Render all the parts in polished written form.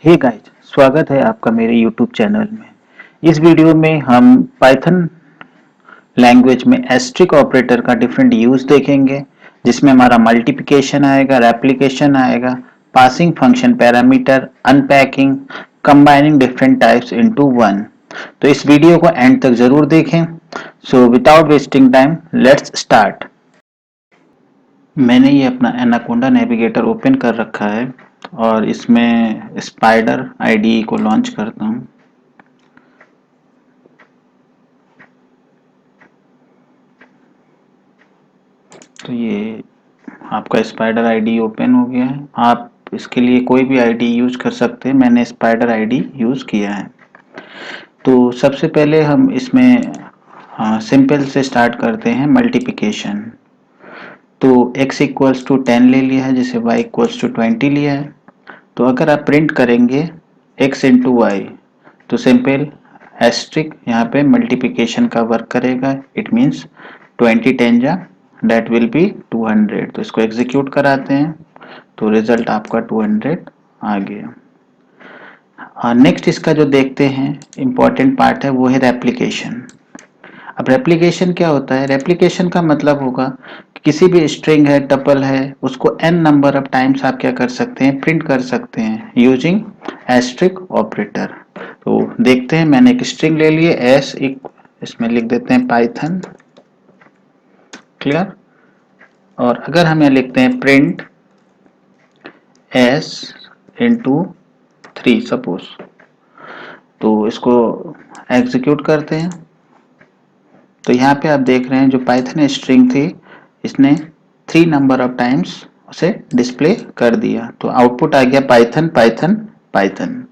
Hey guys, स्वागत है आपका मेरे YouTube चैनल में। इस वीडियो में हम पाइथन लैंग्वेज में एस्ट्रिक ऑपरेटर का डिफरेंट यूज देखेंगे, जिसमें हमारा मल्टीप्लिकेशन आएगा, रेप्लिकेशन आएगा, passing function parameter, unpacking, combining different types into one. तो इस वीडियो को एंड तक जरूर देखें। So without wasting time let's start. मैंने ये अपना एनाकोंडा नेविगेटर ओपन कर रखा है और इसमें स्पाइडर आईडीई को लॉन्च करता हूँ। तो ये आपका स्पाइडर आईडी ओपन हो गया है। आप इसके लिए कोई भी आईडी यूज कर सकते हैं। मैंने स्पाइडर आईडी यूज किया है। तो सबसे पहले हम इसमें सिंपल से स्टार्ट करते हैं मल्टीप्लिकेशन। तो x इक्वल्स टू 10 ले लिया है, जिसे y इक्वल्स टू 20 लिया है। तो अगर आप प्रिंट करेंगे x इंटू वाई, तो सिंपल एस्ट्रिक यहाँ पे मल्टीप्लिकेशन का वर्क करेगा। इट मीन्स 20 10 जा डेट विल बी 200। तो इसको एग्जीक्यूट कराते हैं तो रिजल्ट आपका 200 आ गया। नेक्स्ट इसका जो देखते हैं इम्पॉर्टेंट पार्ट है वो है रेप्लिकेशन। अब रेप्लिकेशन क्या होता है? रेप्लिकेशन का मतलब होगा कि किसी भी स्ट्रिंग है, टपल है, उसको n नंबर ऑफ टाइम्स आप क्या कर सकते हैं, प्रिंट कर सकते हैं यूजिंग एस्ट्रिक ऑपरेटर। तो देखते हैं, मैंने एक स्ट्रिंग ले लिए एस, इसमें लिख देते हैं पाइथन, क्लियर। और अगर हम यहाँ लिखते हैं प्रिंट एस इंटू 3 सपोज, तो इसको एग्जीक्यूट करते हैं। तो यहाँ पे आप देख रहे हैं जो पाइथन स्ट्रिंग थी, इसने 3 नंबर ऑफ टाइम्स उसे डिस्प्ले कर दिया। तो आउटपुट आ गया पाइथन पाइथन पाइथन।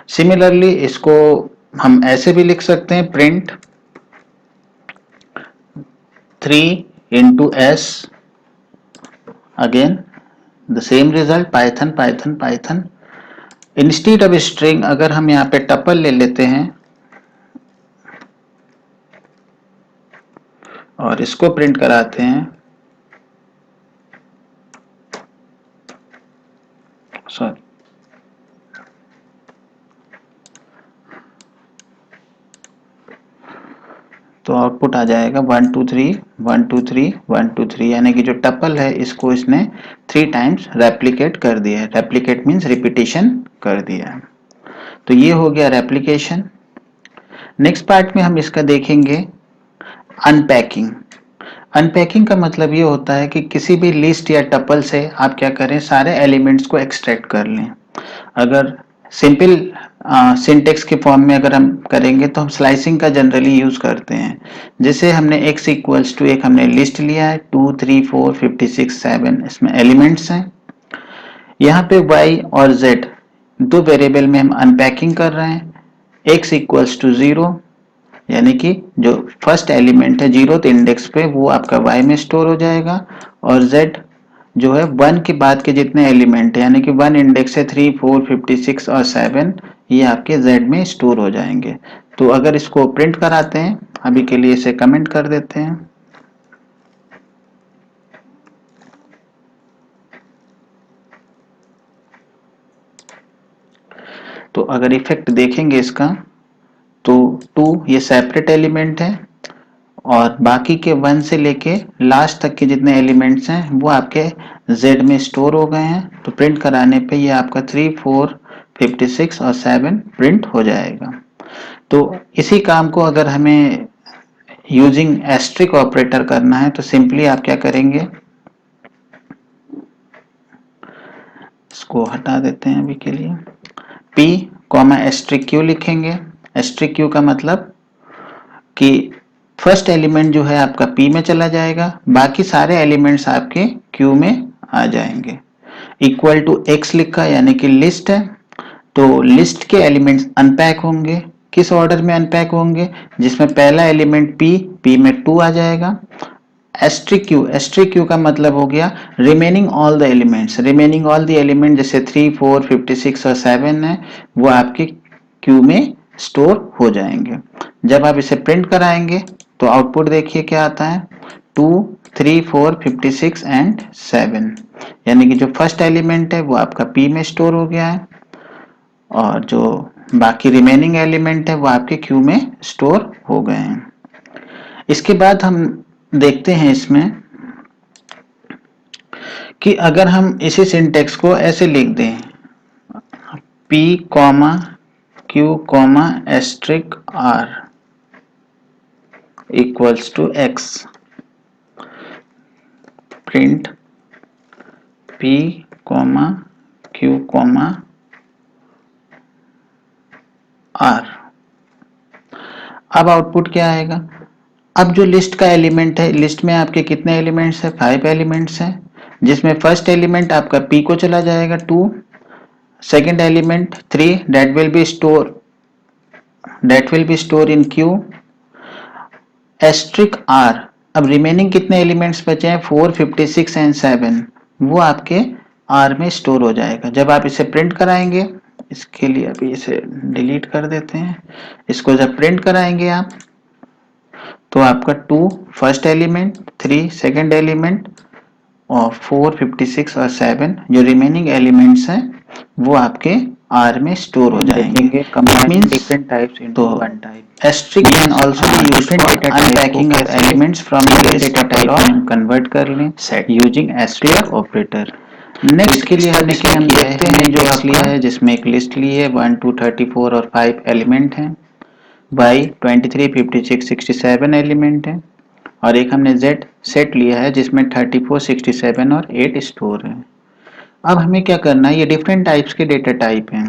सिमिलरली इसको हम ऐसे भी लिख सकते हैं, print 3 into S, again the same result Python Python Python. Instead of string अगर हम यहाँ पे टपल ले लेते हैं और इसको प्रिंट कराते हैं, सॉरी, तो आउटपुट आ जाएगा 1 2 3 1 2 3 1 2 3, यानी कि जो टपल है इसको इसने 3 टाइम्स रेप्लिकेट कर दिया है। रेप्लिकेट मीन्स रिपीटिशन कर दिया है। तो ये हो गया रेप्लिकेशन। नेक्स्ट पार्ट में हम इसका देखेंगे अनपैकिंग। अनपैकिंग का मतलब ये होता है कि किसी भी लिस्ट या टपल से आप क्या करें, सारे एलिमेंट्स को एक्सट्रैक्ट कर लें। अगर सिंपल सिंटेक्स के फॉर्म में अगर हम करेंगे तो हम स्लाइसिंग का जनरली यूज करते हैं। जैसे हमने x इक्वल्स टू एक हमने लिस्ट लिया है 2 3 4 56 7, इसमें एलिमेंट्स हैं। यहाँ पे y और z दो वेरिएबल में हम अनपैकिंग कर रहे हैं। x इक्वल्स टू 0, यानी कि जो फर्स्ट एलिमेंट है जीरोथ इंडेक्स पे वो आपका y में स्टोर हो जाएगा, और z जो है 1 के बाद के जितने एलिमेंट है, यानी कि 1 इंडेक्स है 3 4 56 और 7, ये आपके z में स्टोर हो जाएंगे। तो अगर इसको प्रिंट कराते हैं, अभी के लिए इसे कमेंट कर देते हैं। तो अगर इफेक्ट देखेंगे इसका, तो 2 ये सेपरेट एलिमेंट है और बाकी के 1 से लेके लास्ट तक के जितने एलिमेंट्स हैं वो आपके z में स्टोर हो गए हैं। तो प्रिंट कराने पे ये आपका 3 4 56 और 7 प्रिंट हो जाएगा। तो इसी काम को अगर हमें यूजिंग एस्ट्रिक ऑपरेटर करना है तो सिंपली आप क्या करेंगे, इसको हटा देते हैं अभी के लिए, p कॉमा एस्ट्रिक क्यू लिखेंगे। एस्ट्रिक क्यू का मतलब कि फर्स्ट एलिमेंट जो है आपका p में चला जाएगा, बाकी सारे एलिमेंट्स आपके q में आ जाएंगे। इक्वल टू x लिखा, यानी कि लिस्ट है, तो लिस्ट के एलिमेंट्स अनपैक होंगे। किस ऑर्डर में अनपैक होंगे? जिसमें पहला एलिमेंट p में 2 आ जाएगा। एस्ट्रिक क्यू का मतलब हो गया remaining all the elements. Remaining all the element जैसे 3 4 56 और 7 है, वो आपके क्यू में स्टोर हो जाएंगे। जब आप इसे प्रिंट कराएंगे तो आउटपुट देखिए क्या आता है, 2 3 4 56 एंड 7, यानी कि जो फर्स्ट एलिमेंट है वो आपका p में स्टोर हो गया है, और जो बाकी रिमेनिंग एलिमेंट है वो आपके क्यू में स्टोर हो गए हैं। इसके बाद हम देखते हैं इसमें कि अगर हम इसी सिंटेक्स को ऐसे लिख दें P comma Q comma asterisk R equals to X, print P comma Q comma R, अब आउटपुट क्या आएगा? अब जो लिस्ट का एलिमेंट है, लिस्ट में आपके कितने एलिमेंट्स हैं? 5 एलिमेंट्स हैं, जिसमें फर्स्ट एलिमेंट आपका P को चला जाएगा 2, second element 3 that will be stored in Q, asterisk R। अब रिमेनिंग कितने एलिमेंट्स बचे हैं? 4, 56 एंड 7, वो आपके R में स्टोर हो जाएगा। जब आप इसे प्रिंट कराएंगे, इसके लिए अभी इसे डिलीट कर देते हैं, इसको जब प्रिंट कराएंगे आप तो आपका 2 फर्स्ट एलिमेंट, 3 सेकेंड एलिमेंट और 4, 56 और 7 जो रिमेनिंग एलिमेंट्स हैं वो आपके R में स्टोर हो जाएंगे। Combining different types into one type. Asterisk can also be used for unpacking of elements from the list tuple or convert कर लें set using asterisk operator. Next के लिए हमने क्या किया है? हमने जो X लिया है जिसमें एक लिस्ट ली है 1, 2, 34 और 5 एलिमेंट हैं, Y 23, 56, 67 एलिमेंट हैं, और एक हमने Z सेट लिया है जिसमें 34, 67 और 8 स्टोर है। अब हमें क्या करना है? ये डिफरेंट टाइप्स के डेटा टाइप हैं,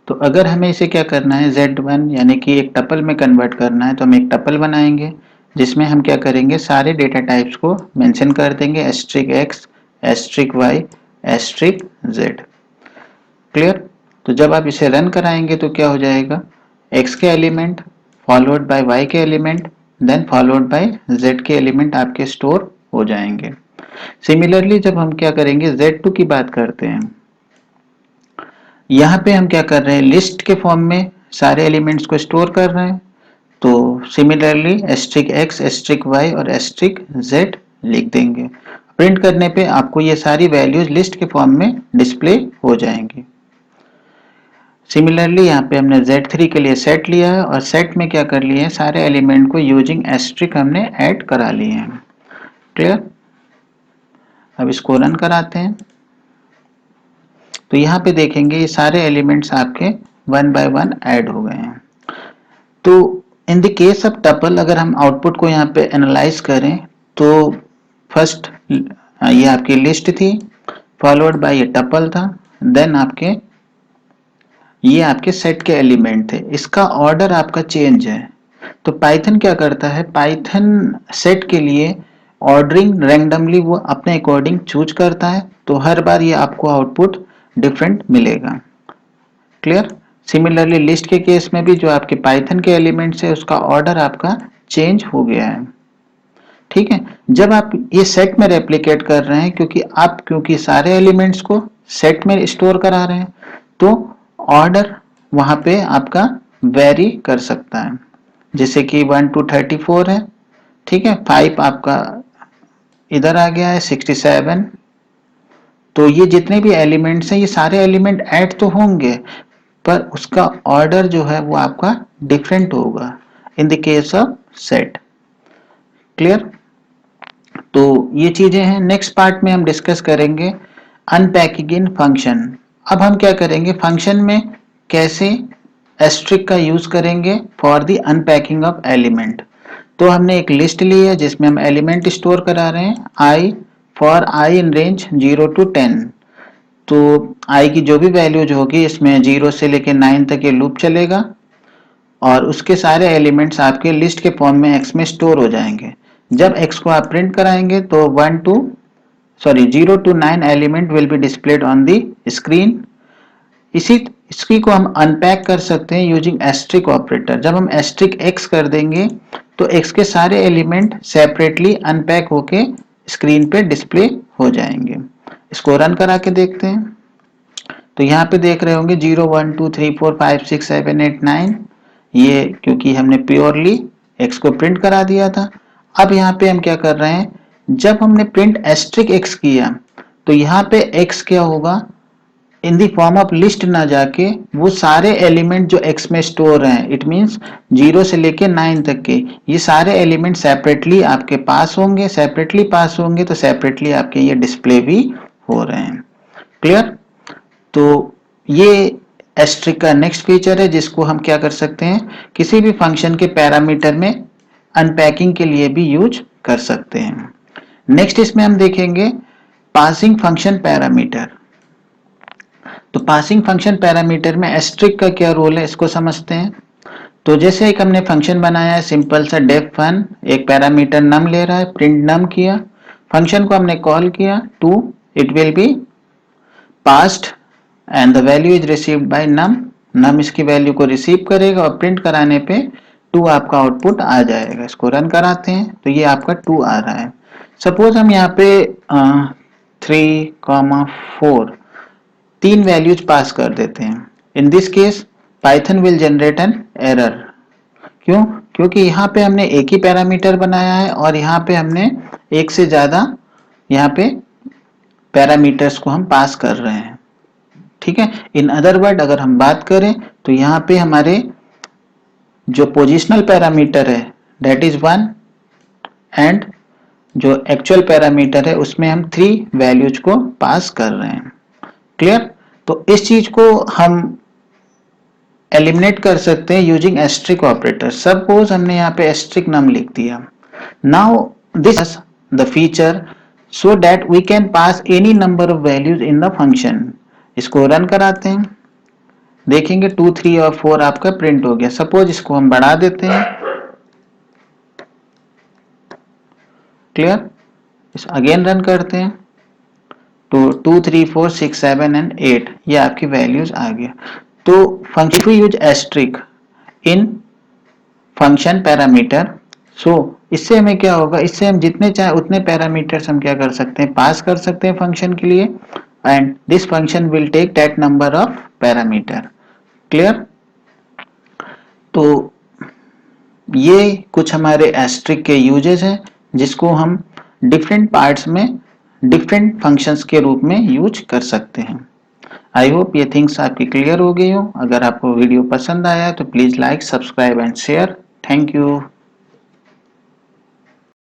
तो अगर हमें इसे क्या करना है Z1 यानी कि एक टपल में कन्वर्ट करना है, तो हम एक टपल बनाएंगे जिसमें हम क्या करेंगे? सारे डेटा टाइप्स को मेंशन कर देंगे, asterisk X, asterisk Y, asterisk Z। Clear? तो जब आप इसे रन कराएंगे तो क्या हो जाएगा? X के एलिमेंट फॉलोड बाय Y के element then followed by Z के एलिमेंट आपके स्टोर हो जाएंगे। सिमिलरली जब हम क्या करेंगे? Z2 की बात करते हैं, यहाँ पे हम क्या कर रहे हैं? लिस्ट के फॉर्म में सारे एलिमेंट्स को स्टोर कर रहे हैं, तो similarly asterisk X, asterisk Y और एस्ट्रिक Z लिख देंगे। प्रिंट करने पे आपको ये सारी वैल्यूज लिस्ट के फॉर्म में डिस्प्ले हो जाएंगी। सिमिलरली यहाँ पे हमने Z3 के लिए सेट लिया है और सेट में क्या कर लिए हैं? सारे एलिमेंट को यूजिंग एस्ट्रिक हमने ऐड करा लिए हैं। क्लियर? अब इसको रन कराते हैं तो यहाँ पे देखेंगे ये सारे एलिमेंट्स आपके 1 बाय 1 ऐड हो गए हैं। तो in the case of tuple अगर हम आउटपुट को यहाँ पे एनालाइज करें तो फर्स्ट ये आपकी लिस्ट थी, फॉलोड बाय ये टपल था, देन आपके ये आपके सेट के एलिमेंट थे। इसका ऑर्डर आपका चेंज है, तो पाइथन क्या करता है? पाइथन सेट के लिए ऑर्डरिंग रैंडमली वो अपने अकॉर्डिंग चूज करता है, तो हर बार ये आपको आउटपुट डिफरेंट मिलेगा। क्लियर? सिमिलरली लिस्ट के केस में भी जो आपके पाइथन के एलिमेंट्स है उसका ऑर्डर आपका चेंज हो गया है। ठीक है? जब आप ये सेट में रेप्लिकेट कर रहे हैं, क्योंकि सारे एलिमेंट्स को सेट में स्टोर करा रहे हैं, तो ऑर्डर वहां पे आपका वेरी कर सकता है, जैसे कि 1 to 34 है, ठीक है, 5 आपका इधर आ गया है, 67, तो ये जितने भी एलिमेंट्स हैं ये सारे एलिमेंट ऐड तो होंगे पर उसका ऑर्डर जो है वो आपका डिफरेंट होगा in the case of set. Clear? तो ये चीजें हैं। नेक्स्ट पार्ट में हम डिस्कस करेंगे अनपैकिंग इन फंक्शन। अब हम क्या करेंगे? फंक्शन में कैसे एस्ट्रिक का यूज करेंगे for the unpacking of element. तो हमने एक लिस्ट ली है जिसमें हम एलिमेंट स्टोर करा रहे हैं, I for I in range 0 to 10। तो आई की जो भी वैल्यूज होगी इसमें 0 से लेकर 9 तक ये लूप चलेगा और उसके सारे एलिमेंट्स आपके लिस्ट के फॉर्म में एक्स में स्टोर हो जाएंगे। जब एक्स को आप प्रिंट कराएंगे तो 0 to 9 element will be displayed on the screen. इसकी को हम अनपैक कर सकते हैं यूजिंग एस्ट्रिक ऑपरेटर। जब हम एस्ट्रिक एक्स कर देंगे तो एक्स के सारे एलिमेंट सेपरेटली अनपैक होके स्क्रीन पे डिस्प्ले हो जाएंगे। इसको रन करा के देखते हैं तो यहाँ पे देख रहे होंगे 0, 1, 2, 3, 4, 5, 6, 7, 8, 9, ये क्योंकि हमने प्योरली एक्स को प्रिंट करा दिया था। अब यहाँ पे हम क्या कर रहे हैं? जब हमने प्रिंट एस्ट्रिक एक्स किया तो यहाँ पे एक्स क्या होगा? In the form of list ना जाके वो सारे एलिमेंट जो एक्स में स्टोर हैं, इट मींस 0 से लेके 9 तक के ये सारे एलिमेंट सेपरेटली आपके पास होंगे, सेपरेटली पास होंगे तो सेपरेटली आपके ये डिस्प्ले भी हो रहे हैं। क्लियर? तो ये एस्ट्रिक का नेक्स्ट फीचर है जिसको हम क्या कर सकते हैं, किसी भी फंक्शन के पैरामीटर में अनपैकिंग के लिए भी यूज कर सकते हैं। नेक्स्ट इसमें हम देखेंगे पासिंग फंक्शन पैरामीटर। तो पासिंग फंक्शन पैरामीटर में एस्ट्रिक का क्या रोल है इसको समझते हैं। तो जैसे एक हमने फंक्शन बनाया है सिंपल सा def1, एक पैरामीटर num ले रहा है, प्रिंट num किया, फंक्शन को हमने कॉल किया two, it will be passed and the value is received by num इसकी वैल्यू को रिसीव करेगा और प्रिंट कराने पे 2 आपका आउटपुट आ जाएगा। इसको रन कराते हैं तो ये आपका 2 आ रहा है। सपोज हम यहाँ पे 3,4 तीन वैल्यूज पास कर देते हैं। In this case Python will generate an error. क्यों? क्योंकि यहाँ पे हमने एक ही पैरामीटर बनाया है और यहाँ पे हमने एक से ज्यादा यहाँ पे पैरामीटर्स को हम पास कर रहे हैं। ठीक है, इन अदर वर्ड अगर हम बात करें तो यहाँ पे हमारे जो पोजिशनल पैरामीटर है दैट इज 1 एंड जो एक्चुअल पैरामीटर है उसमें हम 3 वैल्यूज को पास कर रहे हैं। क्लियर? तो इस चीज को हम एलिमिनेट कर सकते हैं यूजिंग एस्ट्रिक ऑपरेटर। सपोज हमने यहाँ पे एस्ट्रिक नम लिख दिया। Now this the feature so that we can pass any number of values in the function. इसको रन कराते हैं, देखेंगे 2, 3 और 4 आपका प्रिंट हो गया। सपोज इसको हम बढ़ा देते हैं। क्लियर? इस अगेन रन करते हैं तो 2, 3, 4, 6, 7 एंड 8 ये आपकी वैल्यूज आ गया। तो फंक्शन यूज एस्ट्रिक इन फंक्शन पैरामीटर। सो इससे हमें क्या होगा, इससे हम जितने चाहे उतने पैरामीटर्स हम क्या कर सकते हैं, पास कर सकते हैं फंक्शन के लिए and this function will take that number of parameter. Clear? तो ये कुछ हमारे एस्ट्रिक के यूजेस हैं जिसको हम डिफरेंट पार्ट्स में डिफरेंट फंक्शंस के रूप में यूज कर सकते हैं। आई होप ये थिंग्स आपकी क्लियर हो गई हो। अगर आपको वीडियो पसंद आया तो please like, subscribe and share. Thank you.